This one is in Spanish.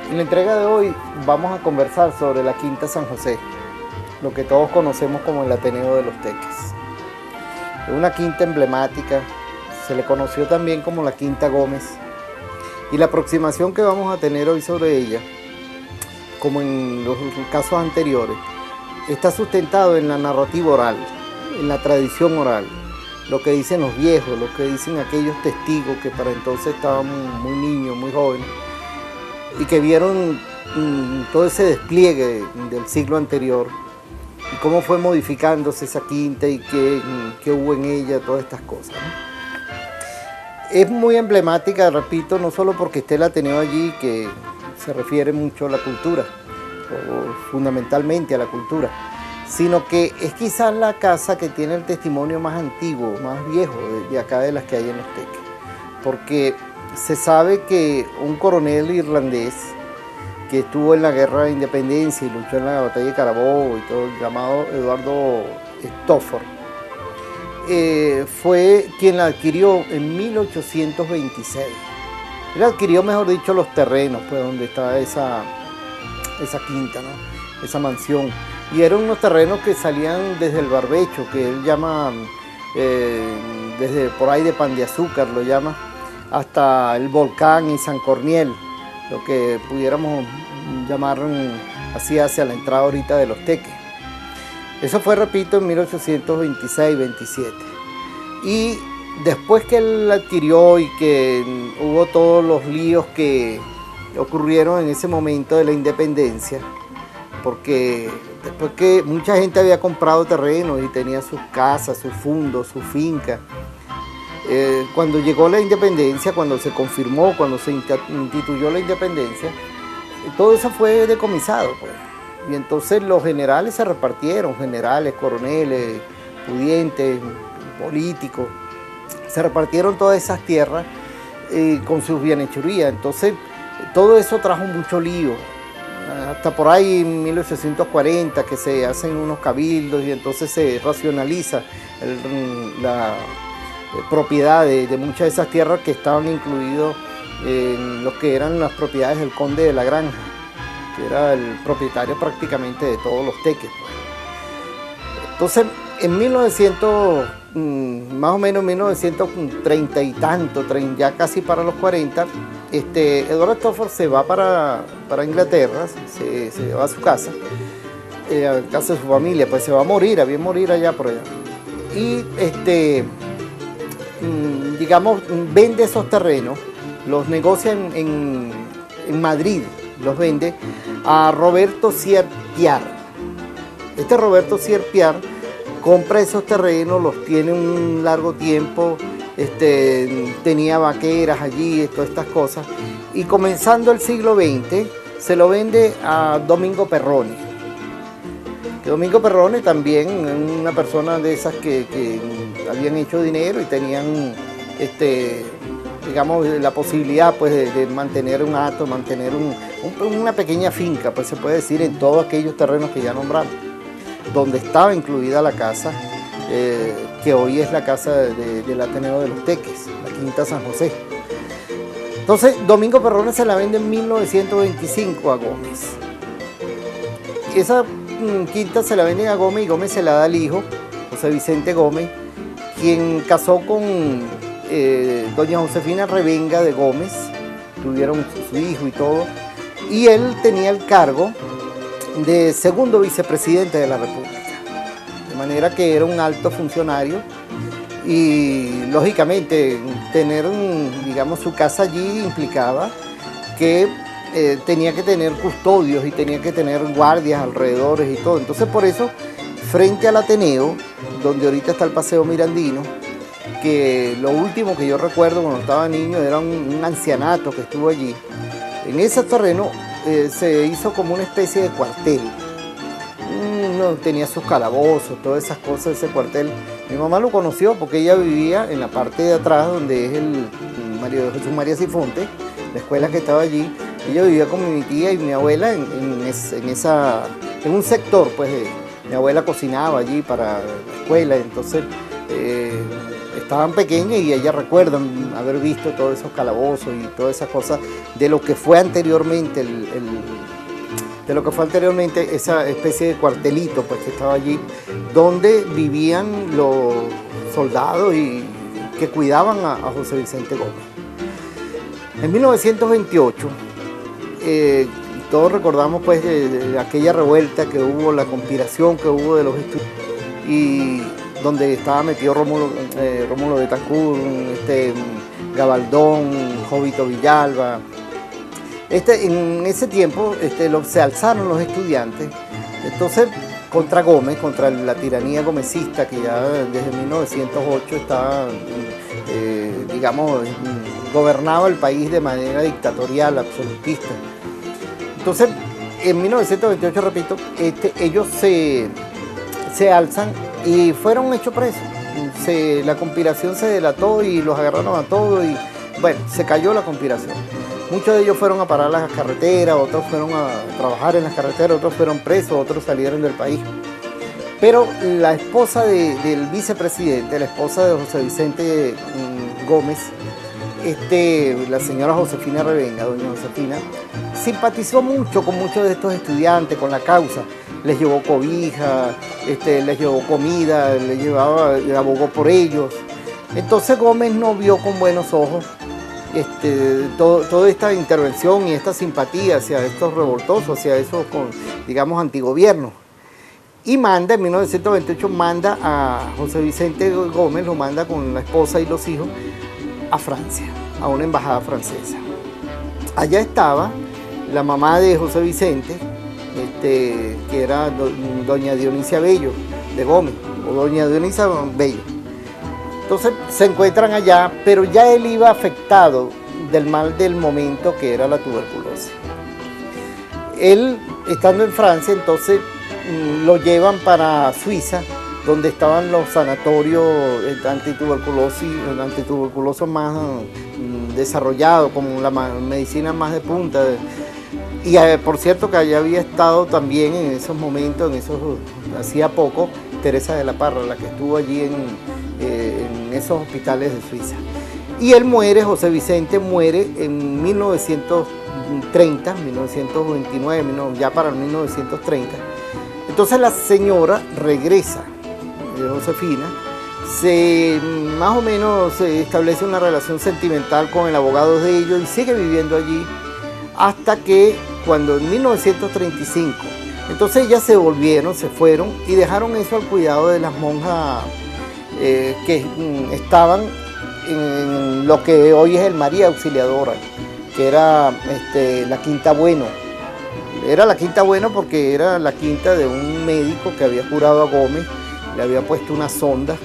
En la entrega de hoy vamos a conversar sobre la Quinta San José, lo que todos conocemos como el Ateneo de los Teques. Es una quinta emblemática, se le conoció también como la Quinta Gómez, y la aproximación que vamos a tener hoy sobre ella, como en los casos anteriores, está sustentado en la narrativa oral, en la tradición oral, lo que dicen los viejos, lo que dicen aquellos testigos que para entonces estaban muy niños, muy jóvenes, y que vieron todo ese despliegue del siglo anterior y cómo fue modificándose esa quinta y qué hubo en ella, todas estas cosas, ¿no? Es muy emblemática, repito, no solo porque esté el Ateneo allí, que se refiere mucho a la cultura, o fundamentalmente a la cultura, sino que es quizás la casa que tiene el testimonio más antiguo, más viejo de acá de las que hay en los Teques, porque se sabe que un coronel irlandés que estuvo en la guerra de independencia y luchó en la batalla de Carabobo y todo, llamado Eduardo Stafford, fue quien la adquirió en 1826. Él adquirió, mejor dicho, los terrenos, pues, donde estaba esa quinta, ¿no? Esa mansión. Y eran unos terrenos que salían desde el barbecho, que él llama, desde por ahí de Pan de Azúcar, lo llama, hasta el volcán y San Corniel, lo que pudiéramos llamar así hacia la entrada ahorita de los Teques. Eso fue, repito, en 1826-27. Y después que él adquirió y que hubo todos los líos que ocurrieron en ese momento de la independencia, porque después que mucha gente había comprado terrenos y tenía sus casas, sus fundos, sus fincas, cuando llegó la independencia, cuando se confirmó, cuando se instituyó la independencia, todo eso fue decomisado, pues. Y entonces los generales se repartieron, generales, coroneles, pudientes, políticos, se repartieron todas esas tierras con sus bienhechurías. Entonces todo eso trajo mucho lío. Hasta por ahí en 1840 que se hacen unos cabildos y entonces se racionaliza la propiedad de muchas de esas tierras que estaban incluidos en lo que eran las propiedades del conde de la Granja, que era el propietario prácticamente de todos los Teques, pues. Entonces, en 1900, más o menos 1930 y tanto, ya casi para los 40, Eduardo Stafford se va para Inglaterra, se va a su casa, a casa de su familia, pues se va a morir, había morir allá por allá. Y digamos, vende esos terrenos, los negocia en Madrid, los vende a Roberto Sierpiar. Este Roberto Sierpiar compra esos terrenos, los tiene un largo tiempo, tenía vaqueras allí, todas estas cosas, y comenzando el siglo XX se lo vende a Domingo Perroni. Que Domingo Perroni también, una persona de esas que habían hecho dinero y tenían digamos, la posibilidad, pues, de mantener un hato, mantener una pequeña finca, pues se puede decir, en todos aquellos terrenos que ya nombramos, donde estaba incluida la casa, que hoy es la casa del Ateneo de los Teques, la Quinta San José. Entonces, Domingo Perroni se la vende en 1925 a Gómez. Esa quinta se la vende a Gómez y Gómez se la da al hijo, José Vicente Gómez, quien casó con doña Josefina Revenga de Gómez, tuvieron su hijo y todo, y él tenía el cargo de segundo vicepresidente de la República, de manera que era un alto funcionario y lógicamente tener, digamos, su casa allí implicaba que tenía que tener custodios y tenía que tener guardias alrededor y todo. Entonces por eso, frente al Ateneo, donde ahorita está el Paseo Mirandino, que lo último que yo recuerdo cuando estaba niño era un ancianato que estuvo allí. En ese terreno se hizo como una especie de cuartel. Tenía sus calabozos, todas esas cosas, ese cuartel. Mi mamá lo conoció porque ella vivía en la parte de atrás, donde es el Jesús María Sifonte, la escuela que estaba allí. Ella vivía con mi tía y mi abuela en un sector, pues, mi abuela cocinaba allí para la escuela, entonces estaban pequeñas y ellas recuerdan haber visto todos esos calabozos y todas esas cosas de lo que fue anteriormente esa especie de cuartelito pues, que estaba allí, donde vivían los soldados y que cuidaban a José Vicente Gómez. En 1928, todos recordamos pues de aquella revuelta que hubo, la conspiración que hubo de los estudiantes, y donde estaba metido Rómulo Betancourt, Gabaldón, Jovito Villalba. En ese tiempo se alzaron los estudiantes, entonces contra Gómez, contra la tiranía gomecista que ya desde 1908 estaba, digamos, gobernaba el país de manera dictatorial, absolutista. Entonces, en 1928, repito, ellos se alzan y fueron hechos presos. La conspiración se delató y los agarraron a todos y, bueno, se cayó la conspiración. Muchos de ellos fueron a parar las carreteras, otros fueron a trabajar en las carreteras, otros fueron presos, otros salieron del país. Pero la esposa del vicepresidente, la esposa de José Vicente Gómez, la señora Josefina Revenga, doña Josefina, simpatizó mucho con muchos de estos estudiantes, con la causa. Les llevó cobija, les llevó comida, le abogó por ellos. Entonces Gómez no vio con buenos ojos toda esta intervención y esta simpatía hacia estos revoltosos, hacia esos, digamos, antigobiernos. Y manda, en 1928, manda a José Vicente Gómez, lo manda con la esposa y los hijos a Francia, a una embajada francesa. Allá estaba la mamá de José Vicente, que era doña Dionisia Bello de Gómez, o doña Dionisia Bello. Entonces se encuentran allá, pero ya él iba afectado del mal del momento, que era la tuberculosis. Él, estando en Francia, entonces lo llevan para Suiza, donde estaban los sanatorios antituberculosos más desarrollados, como la medicina más de punta. Y por cierto que allá había estado también en esos momentos, hacía poco, Teresa de la Parra, la que estuvo allí en esos hospitales de Suiza. Y él muere, José Vicente muere en 1930, 1929, ya para el 1930. Entonces la señora regresa, Josefina, más o menos se establece una relación sentimental con el abogado de ellos y sigue viviendo allí hasta que cuando en 1935, entonces ellas se fueron y dejaron eso al cuidado de las monjas que estaban en lo que hoy es el María Auxiliadora, que era la Quinta Bueno. Era la Quinta Bueno porque era la quinta de un médico que había curado a Gómez, le había puesto una sonda